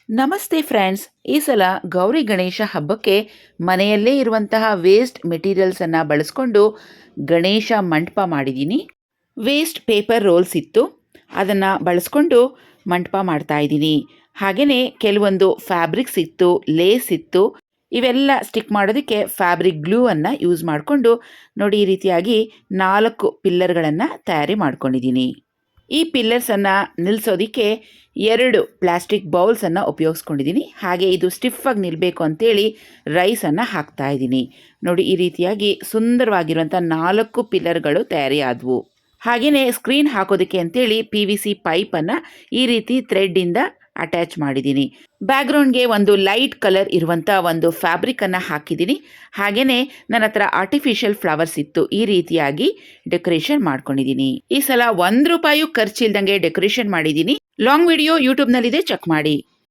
ನಮಸ್ತೆ ಫ್ರೆಂಡ್ಸ್. ಈ ಸಲ ಗೌರಿ ಗಣೇಶ ಹಬ್ಬಕ್ಕೆ ಮನೆಯಲ್ಲೇ ಇರುವಂತಹ ವೇಸ್ಟ್ ಮೆಟೀರಿಯಲ್ಸನ್ನು ಬಳಸ್ಕೊಂಡು ಗಣೇಶ ಮಂಟಪ ಮಾಡಿದ್ದೀನಿ. ವೇಸ್ಟ್ ಪೇಪರ್ ರೋಲ್ಸ್ ಇತ್ತು, ಅದನ್ನು ಬಳಸ್ಕೊಂಡು ಮಂಟಪ ಮಾಡ್ತಾ ಇದ್ದೀನಿ. ಹಾಗೆಯೇ ಕೆಲವೊಂದು ಫ್ಯಾಬ್ರಿಕ್ಸ್ ಇತ್ತು, ಲೇಸ್ ಇತ್ತು. ಇವೆಲ್ಲ ಸ್ಟಿಕ್ ಮಾಡೋದಕ್ಕೆ ಫ್ಯಾಬ್ರಿಕ್ ಗ್ಲೂ ಅನ್ನು ಯೂಸ್ ಮಾಡಿಕೊಂಡು ನೋಡಿ, ಈ ರೀತಿಯಾಗಿ 4 ಪಿಲ್ಲರ್ಗಳನ್ನು ತಯಾರಿ ಮಾಡ್ಕೊಂಡಿದ್ದೀನಿ. ಈ ಪಿಲ್ಲರ್ಸನ್ನು ನಿಲ್ಲಿಸೋದಕ್ಕೆ 2 ಪ್ಲಾಸ್ಟಿಕ್ ಬೌಲ್ಸನ್ನು ಉಪಯೋಗಿಸ್ಕೊಂಡಿದ್ದೀನಿ. ಹಾಗೆ ಇದು ಸ್ಟಿಫಾಗಿ ನಿಲ್ಲಬೇಕು ಅಂತೇಳಿ ರೈಸನ್ನು ಹಾಕ್ತಾ ಇದ್ದೀನಿ. ನೋಡಿ, ಈ ರೀತಿಯಾಗಿ ಸುಂದರವಾಗಿರುವಂಥ 4 ಪಿಲ್ಲರ್ಗಳು ತಯಾರಿಯಾದವು. ಹಾಗೆಯೇ ಸ್ಕ್ರೀನ್ ಹಾಕೋದಕ್ಕೆ ಅಂತೇಳಿ PVC ಪೈಪನ್ನು ಈ ರೀತಿ ಥ್ರೆಡ್ಡಿಂದ ಅಟ್ಯಾಚ್ ಮಾಡಿದ್ದೀನಿ. ಬ್ಯಾಕ್ಗ್ರೌಂಡ್ಗೆ ಒಂದು ಲೈಟ್ ಕಲರ್ ಇರುವಂಥ ಒಂದು ಫ್ಯಾಬ್ರಿಕನ್ನು ಹಾಕಿದ್ದೀನಿ. ಹಾಗೆಯೇ ನನ್ನ ಹತ್ರ ಆರ್ಟಿಫಿಷಿಯಲ್ ಫ್ಲವರ್ಸ್ ಇತ್ತು, ಈ ರೀತಿಯಾಗಿ ಡೆಕೋರೇಷನ್ ಮಾಡ್ಕೊಂಡಿದ್ದೀನಿ. ಈ ಸಲ ₹1 ಖರ್ಚಿಲ್ದಂಗೆ ಡೆಕೋರೇಷನ್ ಮಾಡಿದ್ದೀನಿ. ಲಾಂಗ್ ವಿಡಿಯೋ ಯೂಟ್ಯೂಬ್ನಲ್ಲಿದೆ, ಚೆಕ್ ಮಾಡಿ.